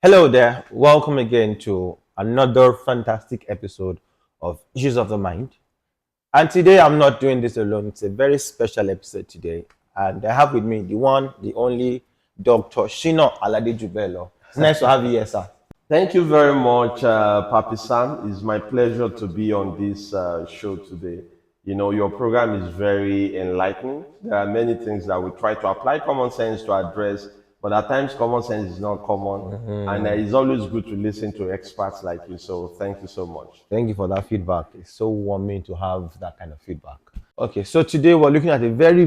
Hello there. Welcome again to another fantastic episode of Issues of the Mind. And today I'm not doing this alone. It's a very special episode today. And I have with me the one, the only Dr. Shino Alade Jubelo. It's nice to have you here, sir. Thank you very much, Papi Sam. It's my pleasure to be on this show today. You know, your program is very enlightening. There are many things that we try to apply common sense to address, but at times common sense is not common. And it's always good to listen to experts like you. So thank you so much. Thank you for that feedback. It's so warming to have that kind of feedback. Okay, so today we're looking at a very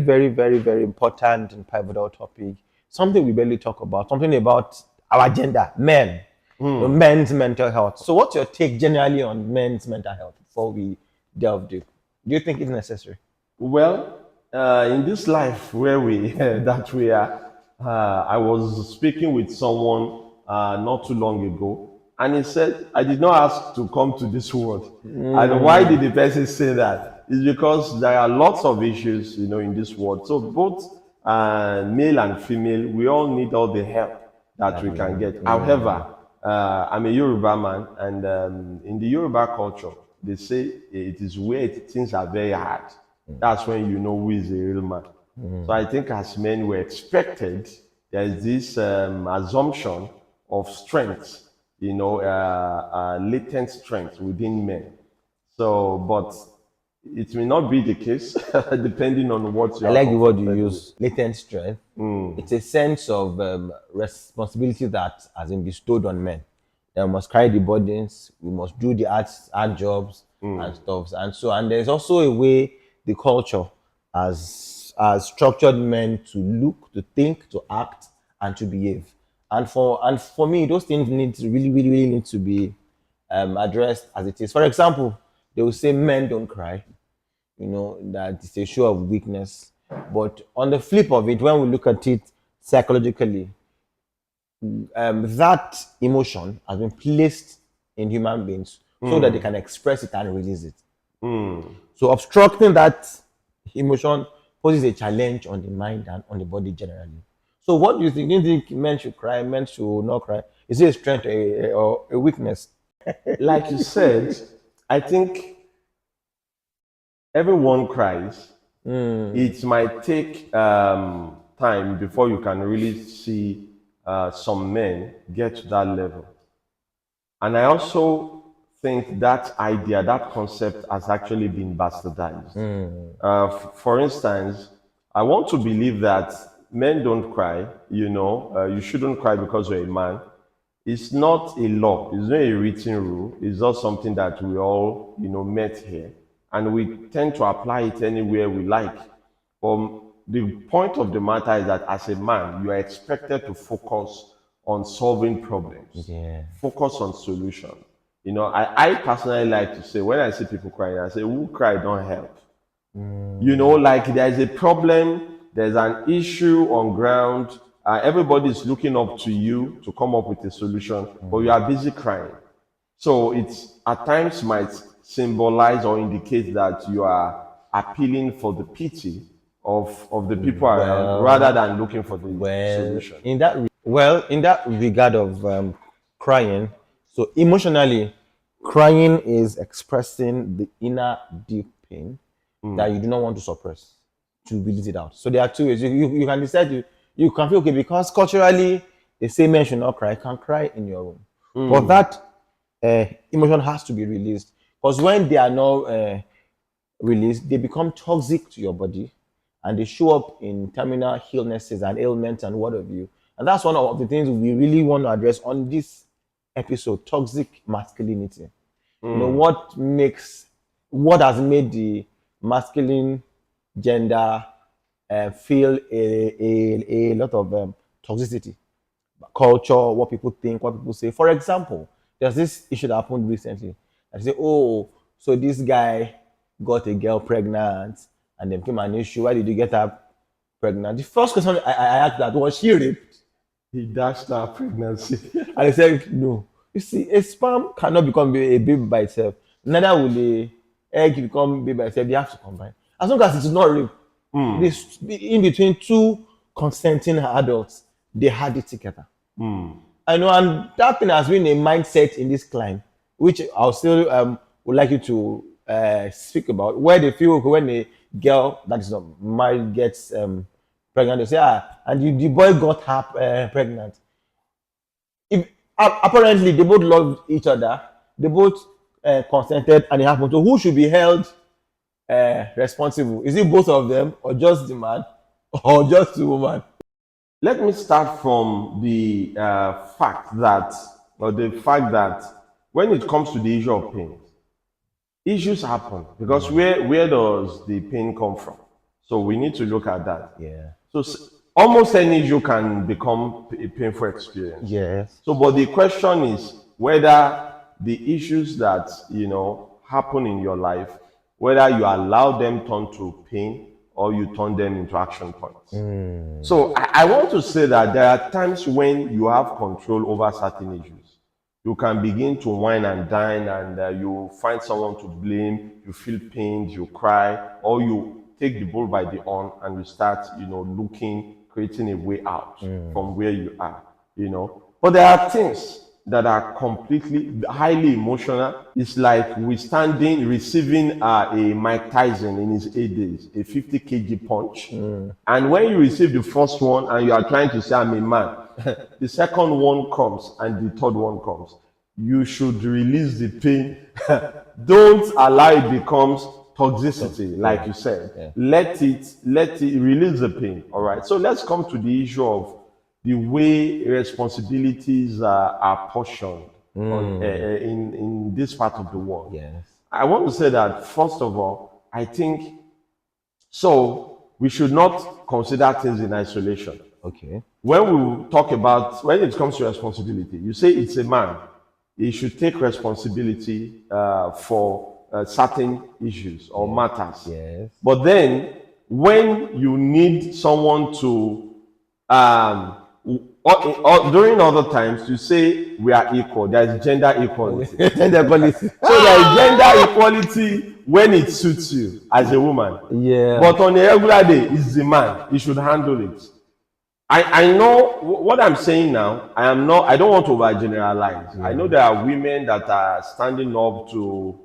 important and pivotal topic. Something we barely talk about, something about our gender, men. Men's mental health. So, what's your take generally on men's mental health before we delve deep? Do you think it's necessary? Well, in this life where we that we are, I was speaking with someone not too long ago, and he said, "I did not ask to come to this world." And why did the person say that? It's because there are lots of issues, in this world. So both male and female, we all need all the help that we can get. However, I'm a Yoruba man, and in the Yoruba culture, they say it is where things are very hard. That's when you know who is a real man. So I think as men were expected, there is this assumption of strength, latent strength within men. So, but it may not be the case depending on what you I are like the word you comfortable use, latent strength. It's a sense of responsibility that has been bestowed on men. They must carry the burdens, we must do the hard jobs and stuff. And there's also a way the culture has structured men to look, to think, to act, and to behave. And for me, those things really need to be addressed as it is. For example, they will say men don't cry, that it's a show of weakness. But on the flip of it, when we look at it psychologically, that emotion has been placed in human beings so that they can express it and release it. So obstructing that emotion poses a challenge on the mind and on the body generally. So what do you think? Do you think men should cry, men should not cry? Is it a strength or a weakness? like you said, I think everyone cries. It might take time before you can really see some men get to that level. And I also think that idea, that concept has actually been bastardized. For instance, I want to believe that men don't cry, you shouldn't cry because you're a man. It's not a law, it's not a written rule, it's not something that we all, met here. And we tend to apply it anywhere we like. The point of the matter is that as a man, you are expected to focus on solving problems, Yeah. focus on solution. I personally like to say, when I see people crying, I say, who cry don't help. Like there's a problem, there's an issue on ground, everybody's looking up to you to come up with a solution, but you are busy crying. So it's at times might symbolize or indicate that you are appealing for the pity of the people around rather than looking for the solution. In that regard of crying, so emotionally, crying is expressing the inner deep pain that you do not want to suppress, to release it out. So there are two ways. You can decide you can feel okay because culturally they say men should not cry. You can cry in your room, but that emotion has to be released because when they are not released, they become toxic to your body, and they show up in terminal illnesses and ailments and what have you. And that's one of the things we really want to address on this episode: toxic masculinity. What has made the masculine gender feel a lot of toxicity, culture, what people think, what people say. For example, there's this issue that happened recently. I say, oh, so this guy got a girl pregnant and then became an issue. Why did you get her pregnant? The first question I asked that was she raped? He dashed our pregnancy. And I said, no. You see, a sperm cannot become a baby by itself. Neither will a egg become baby by itself. They have to combine. As long as it is not rape, in between two consenting adults, they had it together. I know, and that thing has been a mindset in this climb, which I'll still would like you to speak about, where they feel okay, when a girl that is not married gets pregnant, they say, and the boy got her pregnant. If apparently they both loved each other, they both consented, and it happened. So who should be held responsible? Is it both of them, or just the man, or just the woman? Let me start from the fact that when it comes to the issue of pain, issues happen because where does the pain come from? So we need to look at that. Yeah. So almost any issue can become a painful experience. Yes. So, but the question is whether the issues that happen in your life, whether you allow them turn to pain or you turn them into action points. So I want to say that there are times when you have control over certain issues. You can begin to whine and dine, and you find someone to blame. You feel pained, you cry, or you take the bull by the horn and you start, creating a way out from where you are. But there are things that are completely highly emotional. It's like receiving a Mike Tyson in his heydays, a 50 kg punch. And when you receive the first one and you are trying to say, I'm a man, the second one comes and the third one comes. You should release the pain. Don't allow it becomes toxicity, like you said. Yeah. Let it release the pain. All right. So let's come to the issue of the way responsibilities are portioned in this part of the world. Yes. I want to say that, first of all, I think so we should not consider things in isolation. Okay. When it comes to responsibility, you say it's a man, he should take responsibility for certain issues or matters. Yes. But then when you need someone to during other times, you say we are equal. There is gender equality. Gender equality. So there is gender equality when it suits you as a woman. Yeah. But on a regular day, it's the man. He should handle it. I know what I'm saying now. I don't want to overgeneralize. I know there are women that are standing up to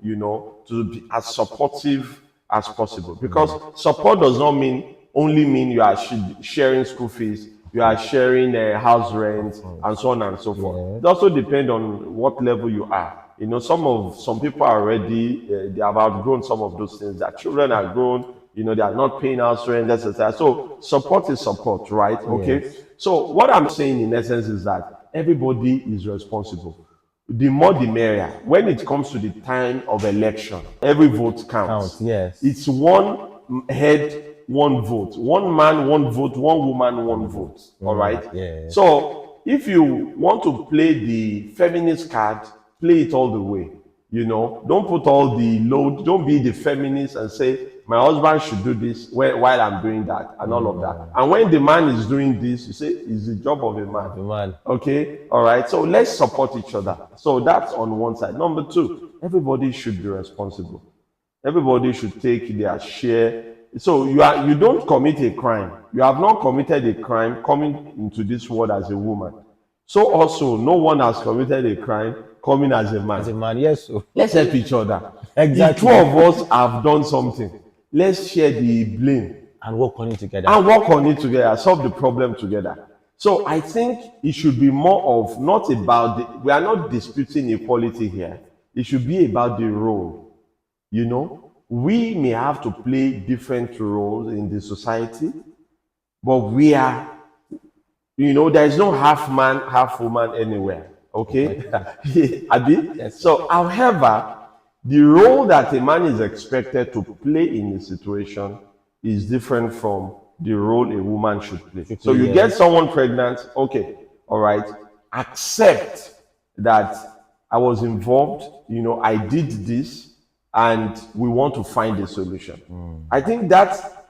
be as supportive as possible, because support does not only mean you are sharing school fees. You are sharing house rent and so on and so forth. It also depends on what level you are. Some people are already they have outgrown some of those things. Their children are grown. They are not paying house rent, etc. So support is support, right? Okay. Yes. So what I'm saying in essence is that everybody is responsible. The more the merrier. When it comes to the time of election, every vote counts. Yes. It's one head, one vote. One man, one vote. One woman, one vote. All right? Yeah. So if you want to play the feminist card, play it all the way. Don't put all the load. Don't be the feminist and say, my husband should do this while I'm doing that and all of that. And when the man is doing this, you say, it's the job of a man. The man. Okay? All right? So let's support each other. So that's on one side. Number two, everybody should be responsible. Everybody should take their share. So you don't commit a crime. You have not committed a crime coming into this world as a woman. So also, no one has committed a crime coming as a man. As a man, yes. So. Let's help each other. Exactly. The two of us have done something. Let's share the blame. And work on it together. Solve the problem together. So I think it should be more of not about we are not disputing equality here. It should be about the role. We may have to play different roles in the society, but we are, there is no half man, half woman anywhere. Okay? Abi? Yes. So, however, the role that a man is expected to play in a situation is different from the role a woman should play. So you get someone pregnant, okay, all right, accept that I was involved, I did this, and we want to find a solution. I think that,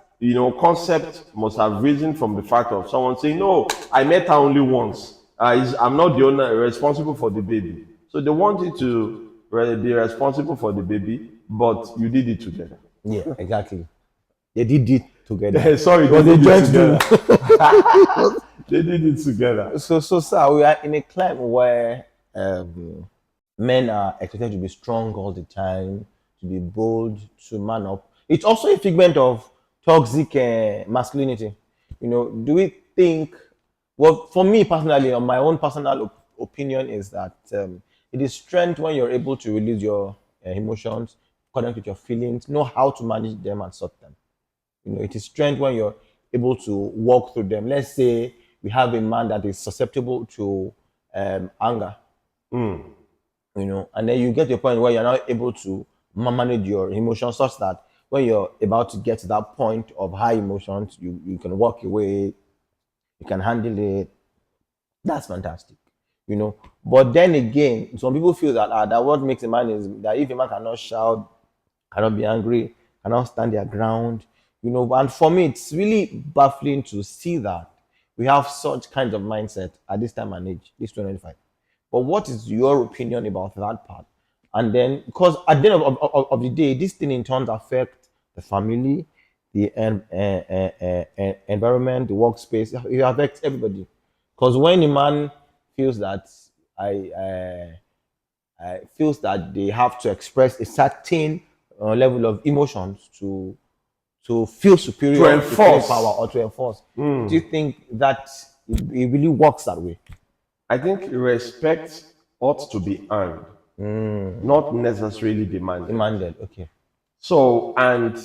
concept must have risen from the fact of someone saying, no, I met her only once. I'm not the owner responsible for the baby. So they want you to be responsible for the baby, but you did it together. Yeah, exactly. They did it together. Sorry, they joined together. They did it together. So, sir, we are in a climate where men are expected to be strong all the time, to be bold, to man up. It's also a figment of toxic masculinity. You know, do we think? Well, for me personally, on my own personal opinion, is that it is strength when you're able to release your emotions, connect with your feelings, know how to manage them and sort them. You know, it is strength when you're able to walk through them. Let's say we have a man that is susceptible to anger, you know, and then you get to a point where you're not able to manage your emotions such that when you're about to get to that point of high emotions, you can walk away, you can handle it. That's fantastic, you know. But then again, some people feel that that what makes a man is that if a man cannot shout, cannot be angry, cannot stand their ground, you know. And for me, it's really baffling to see that we have such kinds of mindset at this time and age, this 2025. But what is your opinion about that part? And then, because at the end of the day, this thing in turn affect the family, the environment, the workspace. It affects everybody. Because when a man feels that I, feels that they have to express a certain level of emotions to feel superior, To enforce. feel power, or to enforce. Do you think that it really works that way? I think respect ought to be earned, not necessarily demanded. Demanded, okay. So, and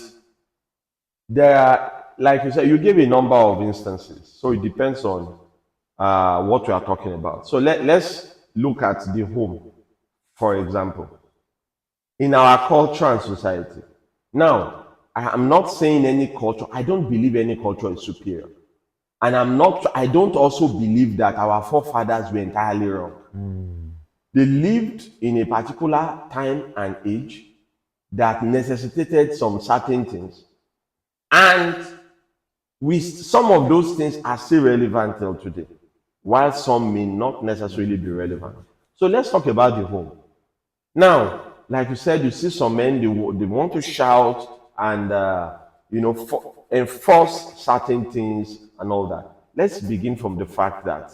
there are, like you said, you gave a number of instances. So it depends on what we are talking about. So let's look at the home, for example, in our culture and society. Now, I am not saying any culture, I don't believe any culture is superior. And I don't also believe that our forefathers were entirely wrong. They lived in a particular time and age that necessitated some certain things. And some of those things are still relevant till today, while some may not necessarily be relevant. So let's talk about the home. Now, like you said, you see some men, they want to shout and, enforce certain things and all that. Let's begin from the fact that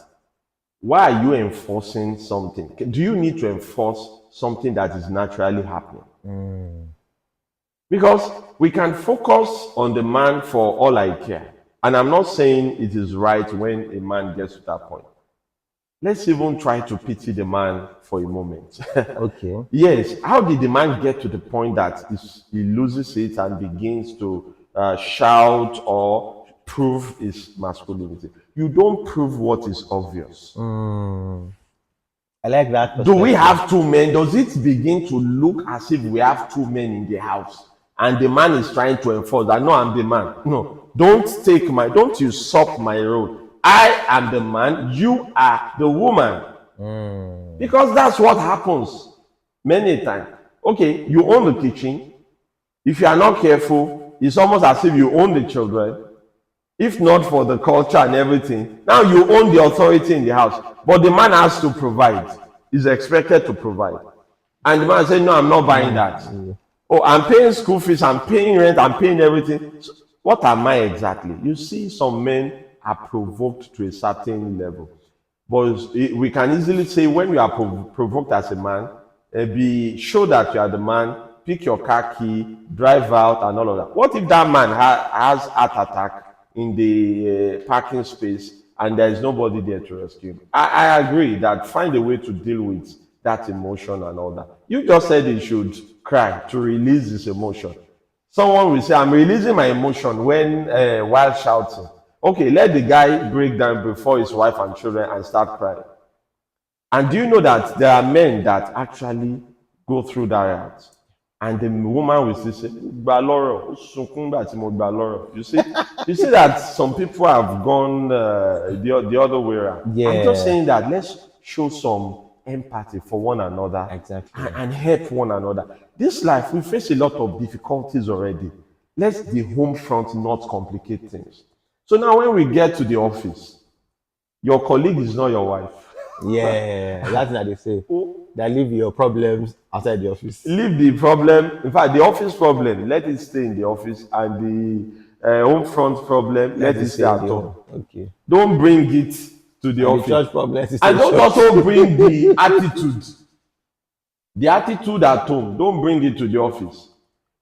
why are you enforcing something? Do you need to enforce something that is naturally happening? Because we can focus on the man for all I care. And I'm not saying it is right when a man gets to that point. Let's even try to pity the man for a moment. Okay. Yes, how did the man get to the point that he loses it and begins to shout or prove his masculinity? You don't prove what is obvious. I like that. Do we have two men? Does it begin to look as if we have two men in the house and the man is trying to enforce that? No, I'm the man. No, don't usurp my role. I am the man, you are the woman. Because that's what happens many times. Okay, you own the kitchen. If you are not careful, it's almost as if you own the children. If not for the culture and everything, now you own the authority in the house. But the man has to provide. He's expected to provide. And the man says, no, I'm not buying that. Oh, I'm paying school fees, I'm paying rent, I'm paying everything. So what am I exactly? You see, some men are provoked to a certain level. But we can easily say when you are provoked as a man, show that you are the man, pick your car key, drive out and all of that. What if that man has heart attack in the parking space and there is nobody there to rescue him? I agree that find a way to deal with that emotion and all that. You just said he should cry to release his emotion. Someone will say, I'm releasing my emotion when while shouting. Okay, let the guy break down before his wife and children and start crying. And do you know that there are men that actually go through that route? And the woman will still say, you see that some people have gone the other way around. Yeah. I'm just saying that let's show some empathy for one another. Exactly. And help one another. This life, we face a lot of difficulties already. Let the home front not complicate things. So now when we get to the office, your colleague is not your wife. Yeah, that's what they say. That leave your problems outside the office. Leave the problem, in fact, the office problem, let it stay in the office, and home front problem, let it stay at home. Okay. Don't bring it to the The office. church problem. Let it And stay don't church. also bring the attitude. The attitude at home, don't bring it to the office.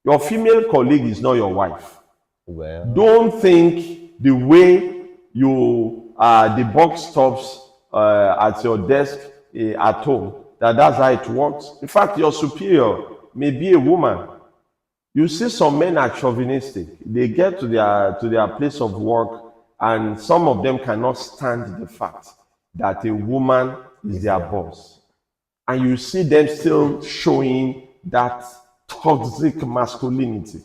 Your female colleague is not your wife. Well, Don't think the way you the box stops at your desk at home, that's how it works. In fact, your superior may be a woman. You see some men are chauvinistic. They get to their place of work, and some of them cannot stand the fact that a woman is their boss. And you see them still showing that toxic masculinity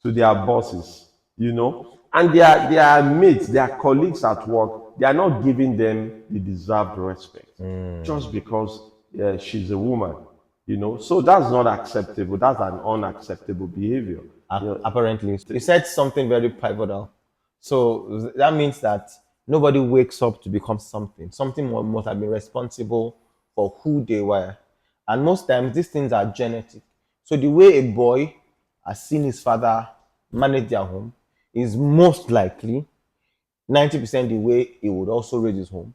to their bosses, you know. And their mates, their colleagues at work, they are not giving them the deserved respect just because she's a woman, you know. So that's not acceptable. That's an unacceptable behavior. apparently, you said something very pivotal. So that means that nobody wakes up to become something. Something must have been responsible for who they were. And most times, these things are genetic. So the way a boy has seen his father manage their home is most likely 90% the way he would also raise his home.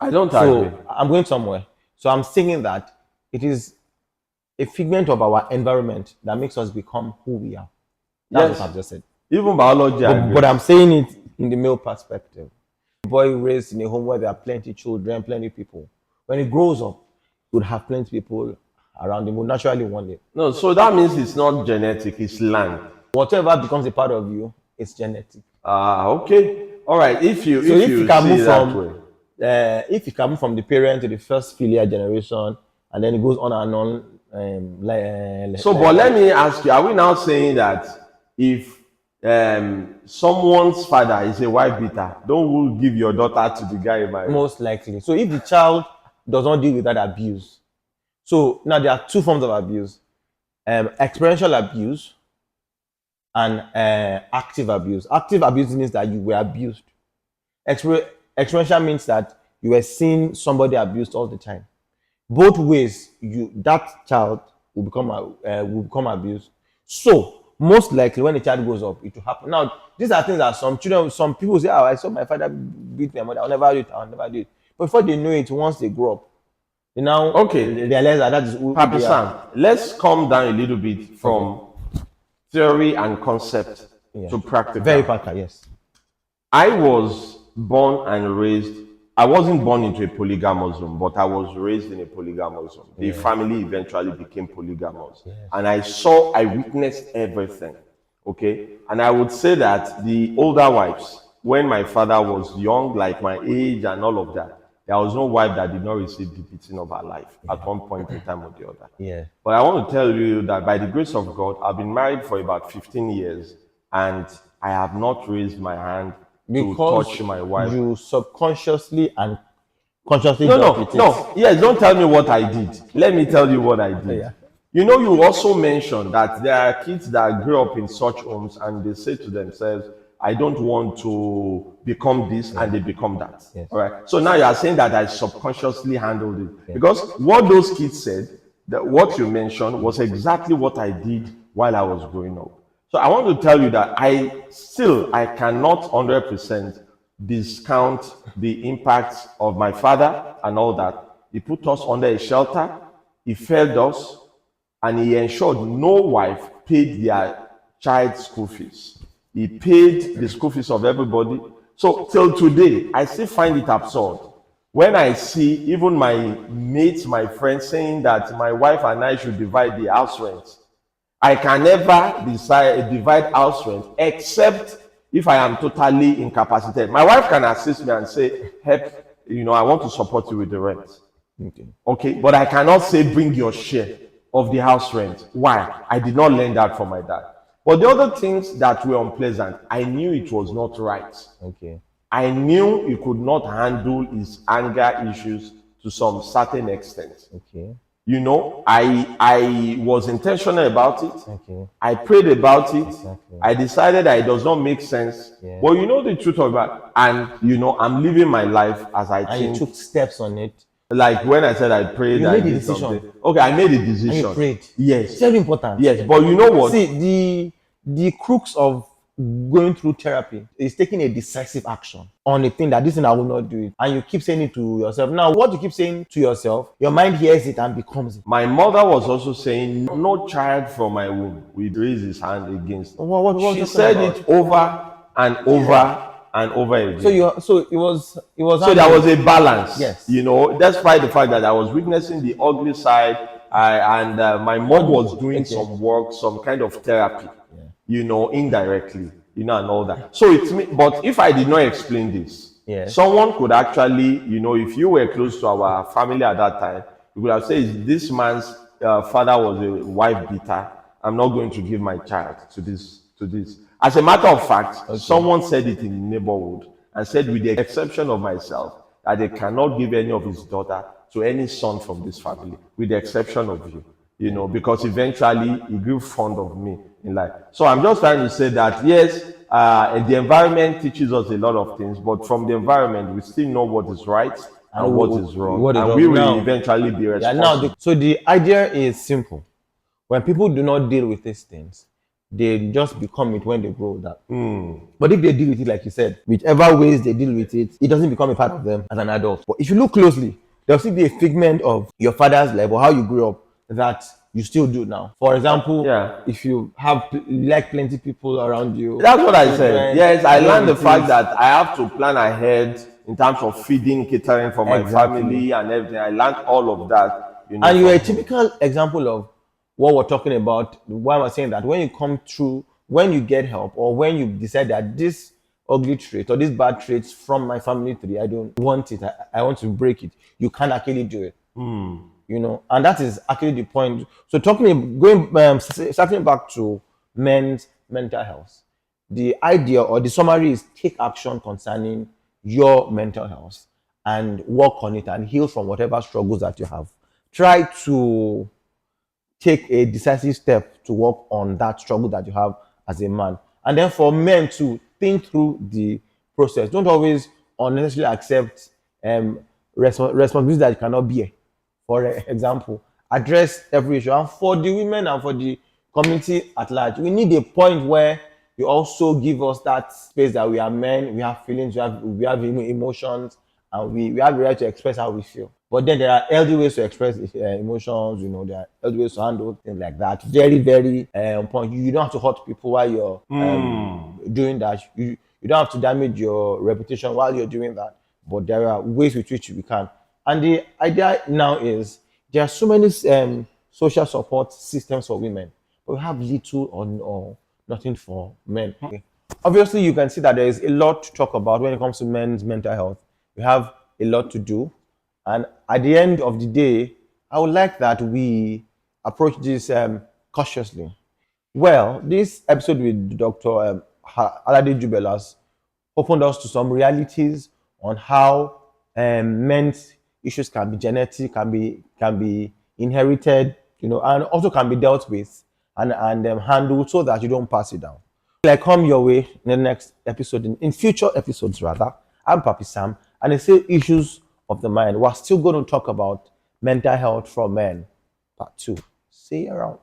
I don't So agree. I'm going somewhere. So I'm saying that it is a figment of our environment that makes us become who we are. That's Yes. what I've just said. Even biology, I agree. But I'm saying it in the male perspective. A boy raised in a home where there are plenty children, plenty people. When he grows up, he would have plenty people around him, would naturally want it. No, so that means it's not genetic, it's learned. Whatever becomes a part of you, it's genetic. Okay. All right. If you So if you can see move it that from way. if you can move from the parent to the first filial generation, and then it goes on and on. So, but let me ask you: are we now saying that if someone's father is a wife beater, don't give your daughter to the guy you married? Most likely. So if the child does not deal with that abuse, so now there are two forms of abuse: experiential abuse and active abuse. Active abuse means that you were abused. Experiential means that you were seeing somebody abused all the time. Both ways, that child will become abused. So most likely, when the child grows up, it will happen. Now, these are things that some people say, "Oh, I saw my father beat my mother. I'll never do it. I'll never do it." But before they know it, once they grow up, they now realize that is who Papa they Sam, are. let's come down a little bit from theory and concept to practical. Very practical, yes. I was born and raised. I wasn't born into a polygamous home, but I was raised in a polygamous home. The family eventually became polygamous. And I witnessed everything. Okay? And I would say that the older wives, when my father was young, like my age and all of that, there was no wife that did not receive the beating of her life at one point in time or the other. Yeah. But I want to tell you that by the grace of God, I've been married for about 15 years and I have not raised my hand to touch my wife. You subconsciously and consciously No. with it. Yes, don't tell me what I did. Let me tell you what I did. Yeah. You know, you also mentioned that there are kids that grew up in such homes and they say to themselves, I don't want to become this, and they become that. Yes. All right. So now you are saying that I subconsciously handled it. Because what those kids said, that what you mentioned was exactly what I did while I was growing up. So I want to tell you that I cannot 100% discount the impact of my father and all that. He put us under a shelter, he fed us, and he ensured no wife paid their child's school fees. He paid the school fees of everybody. So till today, I still find it absurd when I see even my mates, my friends saying that my wife and I should divide the house rent. I can never divide house rent except if I am totally incapacitated. My wife can assist me and say, help, I want to support you with the rent. Okay, but I cannot say bring your share of the house rent. Why? I did not learn that from my dad. But the other things that were unpleasant, I knew it was not right. Okay. I knew he could not handle his anger issues to some certain extent. Okay. I was intentional about it. Okay. I prayed about it. Exactly. I decided that it does not make sense. Yeah. But the truth of it, and I'm living my life as I And think. you took steps on it. Like when I said I prayed, You I made a did decision. something. Okay, I made a decision. And you prayed. Yes. It's very important. Yes, but you know what? See, the crux of going through therapy is taking a decisive action on a thing that this thing I will not do it, and you keep saying it to yourself. Now, what you keep saying to yourself, your mind hears it and becomes it. My mother was also saying, no child from my womb will raise his hand against me. What She said it over and over and over again. So it was So there was a balance. Yes. You know, despite the fact that I was witnessing the ugly side, my mom was doing some work, some kind of therapy, you know, indirectly, you know, and all that. So it's me, but if I did not explain this, someone could actually, you know, if you were close to our family at that time, you would have said, this man's father was a wife beater. I'm not going to give my child to this. As a matter of fact, someone said it in the neighborhood and said, with the exception of myself, that they cannot give any of his daughter to any son from this family, with the exception of you, you know, because eventually he grew fond of me in life. So I'm just trying to say that, yes, the environment teaches us a lot of things, but from the environment, we still know what is right and what is wrong. And we will eventually be responsible. So the idea is simple. When people do not deal with these things, they just become it when they grow up. But if they deal with it, like you said, whichever ways they deal with it, it doesn't become a part of them as an adult. But if you look closely, there'll still be a figment of your father's life or how you grew up that you still do now. For example, if you like plenty people around you. That's what I said. Yes, I learned the fact that I have to plan ahead in terms of feeding, catering for my family and everything. I learned all of that. You know, and you're a typical example of what we're talking about. Why I'm saying that when you come through, when you get help, or when you decide that this ugly trait or this bad traits from my family tree, I don't want it, I want to break it, you can't actually do it. You know, and that is actually the point. So circling back to men's mental health, the idea or the summary is take action concerning your mental health and work on it and heal from whatever struggles that you have. Try to take a decisive step to work on that struggle that you have as a man. And then for men to think through the process. Don't always unnecessarily accept responsibilities that you cannot bear. For example, address every issue. And for the women and for the community at large, we need a point where you also give us that space that we are men, we have feelings, we have emotions, and we have the right to express how we feel. But then there are healthy ways to express emotions, you know, there are healthy ways to handle things like that. Very, very point. You don't have to hurt people while you're doing that. You don't have to damage your reputation while you're doing that. But there are ways with which we can. And the idea now is there are so many social support systems for women, but we have little or nothing for men. Okay. Obviously, you can see that there is a lot to talk about when it comes to men's mental health. We have a lot to do. And at the end of the day, I would like that we approach this cautiously. Well, this episode with Dr. Alade Jubelas opened us to some realities on how men's issues can be genetic, can be inherited, you know, and also can be dealt with and handled so that you don't pass it down. I come your way in the next episode, in future episodes rather. I'm Papi Sam, and I say issues of the mind. We're still going to talk about mental health for men, part 2. See you around.